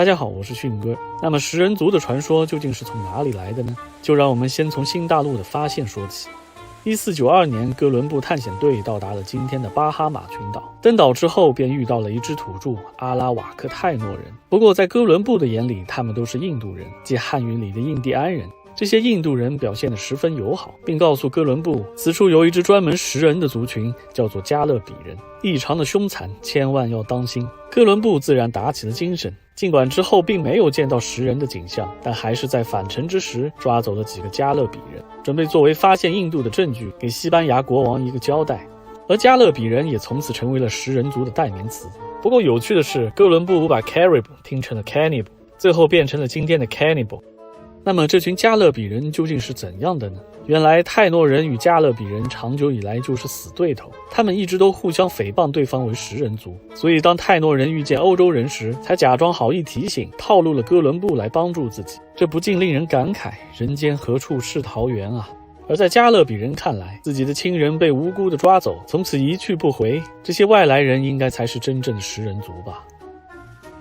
大家好，我是迅哥。那么食人族的传说究竟是从哪里来的呢？就让我们先从新大陆的发现说起。1492年，哥伦布探险队到达了今天的巴哈马群岛。登岛之后，便遇到了一支土著阿拉瓦克泰诺人。不过在哥伦布的眼里，他们都是印度人，即汉语里的印第安人。这些印度人表现得十分友好，并告诉哥伦布，此处有一支专门食人的族群，叫做加勒比人，异常的凶残，千万要当心。哥伦布自然打起了精神，尽管之后并没有见到食人的景象，但还是在返程之时抓走了几个加勒比人，准备作为发现印度的证据，给西班牙国王一个交代。而加勒比人也从此成为了食人族的代名词。不过有趣的是，哥伦布把 Carib 听成了 Cannibal， 最后变成了今天的 Cannibal。那么这群加勒比人究竟是怎样的呢？原来泰诺人与加勒比人长久以来就是死对头，他们一直都互相诽谤对方为食人族，所以当泰诺人遇见欧洲人时，才假装好意提醒，套路了哥伦布来帮助自己。这不禁令人感慨，人间何处是桃源啊！而在加勒比人看来，自己的亲人被无辜的抓走，从此一去不回，这些外来人应该才是真正的食人族吧。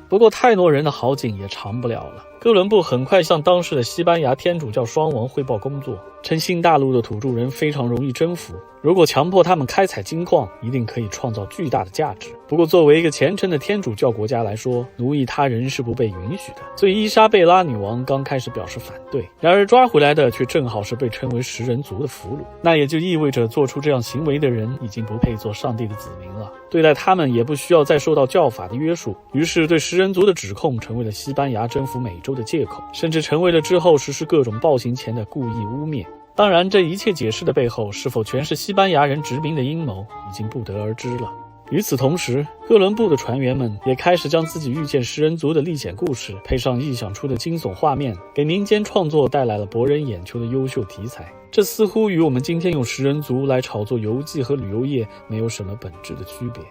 不过泰诺人的好景也长不了了。哥伦布很快向当时的西班牙天主教双王汇报工作，称新大陆的土著人非常容易征服，如果强迫他们开采金矿，一定可以创造巨大的价值。不过作为一个虔诚的天主教国家来说，奴役他人是不被允许的，所以伊莎贝拉女王刚开始表示反对。然而抓回来的却正好是被称为食人族的俘虏，那也就意味着做出这样行为的人已经不配做上帝的子民了，对待他们也不需要再受到教法的约束。于是对食人族的指控成为了西班牙征服美洲的借口，甚至成为了之后实施各种暴行前的故意污蔑。当然，这一切解释的背后是否全是西班牙人殖民的阴谋，已经不得而知了。与此同时，哥伦布的船员们也开始将自己遇见食人族的历险故事配上臆想出的惊悚画面，给民间创作带来了博人眼球的优秀题材。这似乎与我们今天用食人族来炒作游记和旅游业没有什么本质的区别。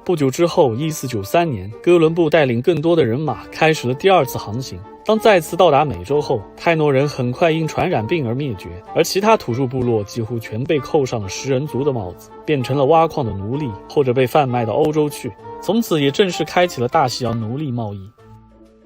不久之后，1493年，哥伦布带领更多的人马开始了第二次航行。当再次到达美洲后，泰诺人很快因传染病而灭绝，而其他土著部落几乎全被扣上了食人族的帽子，变成了挖矿的奴隶，或者被贩卖到欧洲去。从此也正式开启了大西洋奴隶贸易。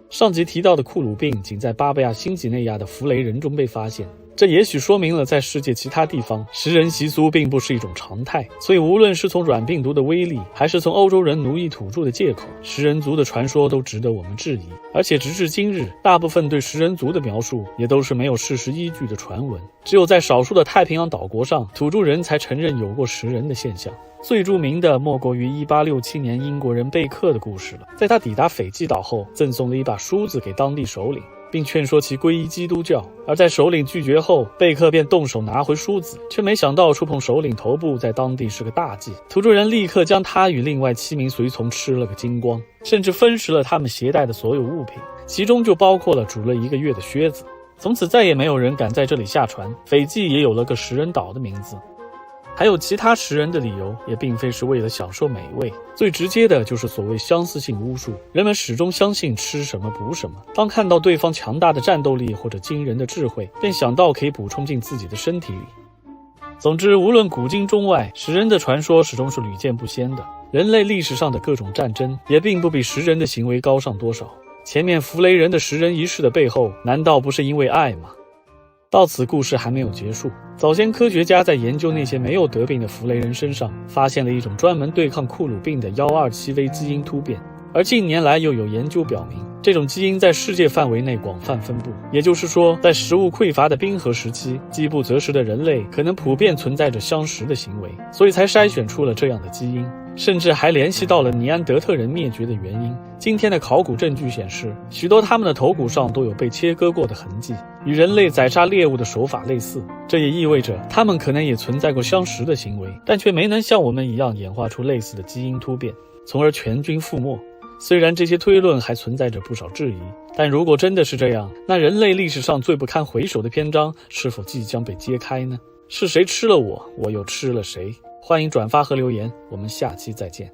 上集提到的库鲁病仅在巴布亚新几内亚的弗雷人中被发现，这也许说明了在世界其他地方，食人习俗并不是一种常态。所以无论是从软病毒的威力，还是从欧洲人奴役土著的借口，食人族的传说都值得我们质疑。而且直至今日，大部分对食人族的描述也都是没有事实依据的传闻，只有在少数的太平洋岛国上，土著人才承认有过食人的现象。最著名的莫过于1867年英国人贝克的故事了。在他抵达斐济岛后，赠送了一把梳子给当地首领，并劝说其皈依基督教。而在首领拒绝后，贝克便动手拿回梳子，却没想到触碰首领头部在当地是个大忌。土著人立刻将他与另外7名随从吃了个精光，甚至分食了他们携带的所有物品，其中就包括了煮了1个月的靴子。从此再也没有人敢在这里下船，斐济也有了个食人岛的名字。还有其他食人的理由，也并非是为了享受美味，最直接的就是所谓相似性巫术。人们始终相信吃什么补什么，当看到对方强大的战斗力或者惊人的智慧，便想到可以补充进自己的身体里。总之，无论古今中外，食人的传说始终是屡见不鲜的。人类历史上的各种战争也并不比食人的行为高尚多少。前面弗雷人的食人仪式的背后，难道不是因为爱吗？到此故事还没有结束。早先科学家在研究那些没有得病的弗雷人身上，发现了一种专门对抗库鲁病的127V基因突变，而近年来又有研究表明，这种基因在世界范围内广泛分布。也就是说，在食物匮乏的冰河时期，饥不择食的人类可能普遍存在着相食的行为，所以才筛选出了这样的基因，甚至还联系到了尼安德特人灭绝的原因。今天的考古证据显示，许多他们的头骨上都有被切割过的痕迹，与人类宰杀猎物的手法类似。这也意味着他们可能也存在过相食的行为，但却没能像我们一样演化出类似的基因突变，从而全军覆没。虽然这些推论还存在着不少质疑，但如果真的是这样，那人类历史上最不堪回首的篇章是否即将被揭开呢？是谁吃了我，我又吃了谁？欢迎转发和留言，我们下期再见。